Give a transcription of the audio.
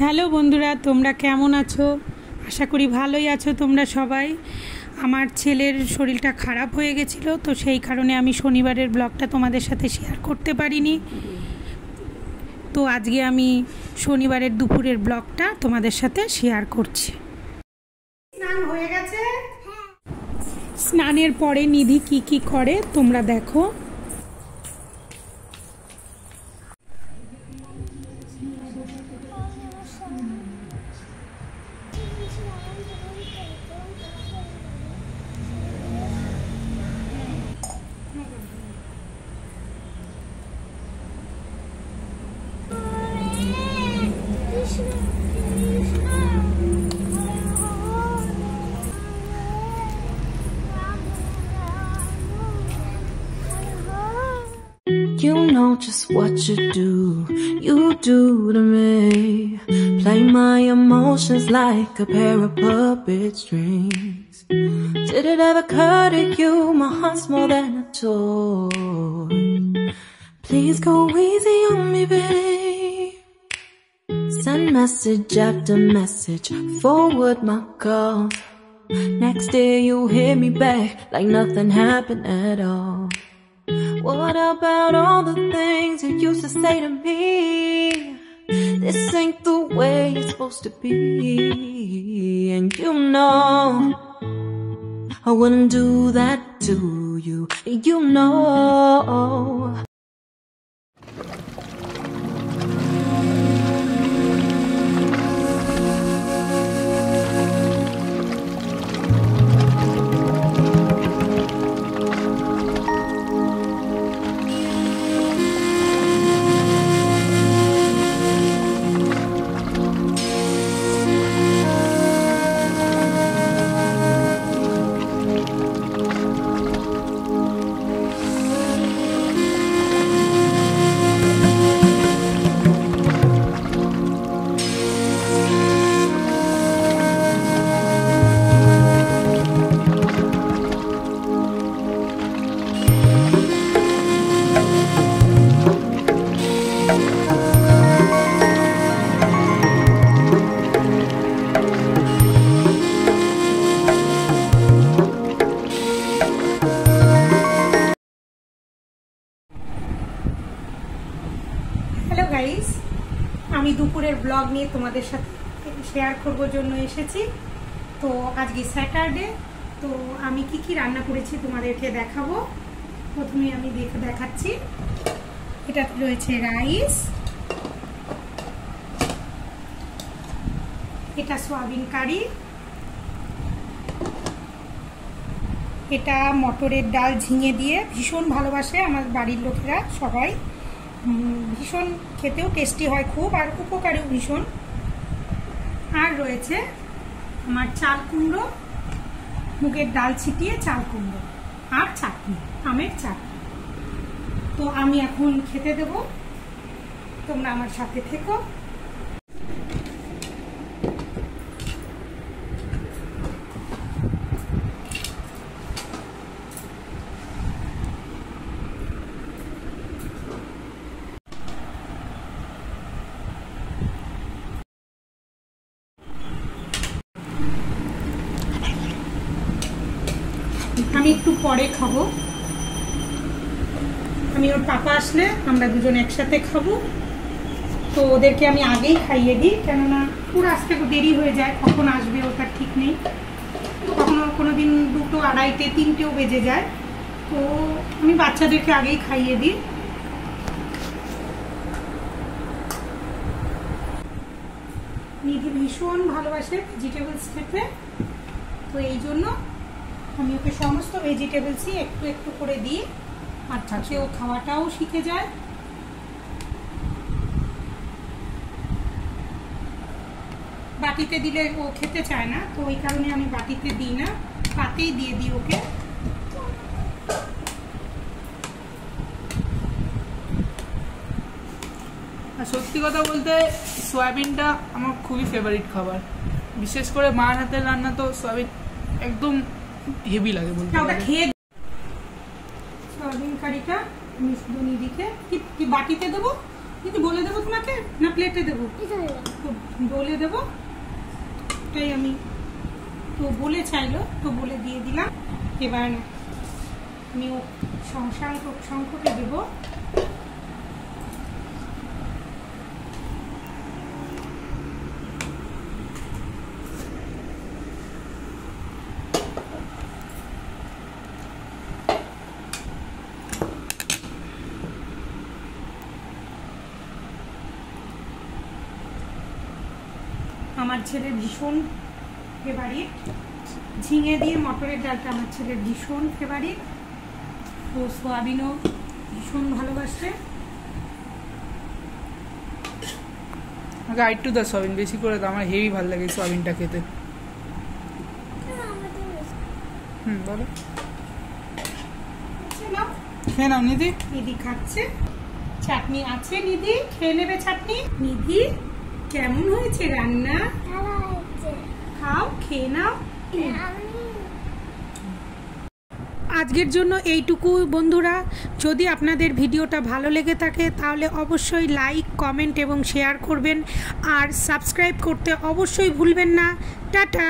Hello বন্ধুরা, তোমরা কেমন আছো? আশা করি ভালোই আছো তোমরা সবাই। আমার ছেলের শরীরটা খারাপ হয়ে গেছিলো, তো সেই কারণে আমি শনিবারের ব্লগটা তোমাদের সাথে শেয়ার করতে পারিনি। তো আজকে আমি শনিবারের দুপুরের ব্লগটা তোমাদের সাথে শেয়ার করছি। স্নান হয়ে গেছে। স্নানের পরে নিধি কি করে তোমরা দেখো। You know just what you do to me. Play my emotions like a pair of puppet strings. Did it ever occur to you my heart's more than a toy? Please go easy on me, babe. Send message after message, forward my calls. Next day you hit me back like nothing happened at all. What about all the things you used to say to me? This ain't the way it's supposed to be. And you know I wouldn't do that to you. You know. Hello guys, আমি দুপুরের blog নিয়ে তোমাদের সাথে share করবার জন্য এসেছি। তো আজকে স্যাটারডে, তো আমি কি রান্না করেছি তোমাদেরকে দেখাবো। প্রথমে আমি দেখাচ্ছি। এটা রয়েছে রাইস, এটা সয়াবিন কারি, এটা মটরের ডাল ঝিঙে দিয়ে ভীষণ ভালোবাসে আমার বাড়ির লোকেরা সবাই। ভীষণ খেতেও টেস্টি হয় খুব, আর উপকারীও ভীষণ। আর রয়েছে আমার চাল কুমড়ো, মুগের ডাল ছিটিয়ে চাল কুমড়ো, আর চাটনি, আমের চাটনি। তো আমি এখন খেতে দেব, তোমরা আমার সাথে থেকো। আমি একটু পরে খাবো, আমি ওর পাপা আসলে আমরা দুজন একসাথে খাবো। তো ওদেরকে আমি আগেই খাইয়ে দিই, কেননা পুরো আসতে দেরি হয়ে যায়, কখন আসবে ওটা ঠিক নেই। কোনো দিন 2টো, 2:30, 3টেও বেজে যায়। তো আমি বাচ্চাদেরকে আগেই খাইয়ে দিই। নিধি ভীষণ ভালোবাসে ভেজিটেবলস খেতে, তো এই জন্য আমি ওকে সমস্ত ভেজিটেবলসই একটু একটু করে দিই, আর তাতে ও খাওয়াটাও শিখে যায়। বাটিতে দিলে ও খেতে চায় না, তো ওই কারণে আমি বাটিতে দিই না, পাতেই দিয়ে দিই ওকে। সত্যি কথা বলতে সয়াবিনটা আমার খুবই ফেভারিট খাবার, বিশেষ করে মার হাতের রান্না তো সয়াবিন একদম হেভি লাগে বলতে। সয়াবিন কারিটা আমি শুধু নিদিকে কি বাটিতে দেবো, দিদি বলে দেবো তোমাকে না প্লেটে দেবো? বলে দেবো, তাই আমি তো বলে চাইলো তো বলে দিয়ে দিলাম। এবার আমি সংখ্যকে দেবো। আমার ছেলের ভীষণ ফেভারিট, ঝিঙে দিয়ে মটরের ডালটা আমার ছেলের ভীষণ ফেভারিট। তো সোয়াবিনও ভীষণ ভালোবাসে। একটু দাও সোয়াবিন বেশি করে দাও, আমার হেভি ভালো লাগে সোয়াবিনটা খেতে। বলো, খেয়ে নাও নিধি। নিধি খাচ্ছে, চাটনি আছে নিধি, খেয়ে নেবে চাটনি। নিধি কেমন হয়েছে রান্না? খাও, খেয়ে নাও। আজকের জন্য এইটুকু বন্ধুরা। যদি আপনাদের ভিডিওটা ভালো লেগে থাকে তাহলে অবশ্যই লাইক, কমেন্ট এবং শেয়ার করবেন, আর সাবস্ক্রাইব করতে অবশ্যই ভুলবেন না। টাটা।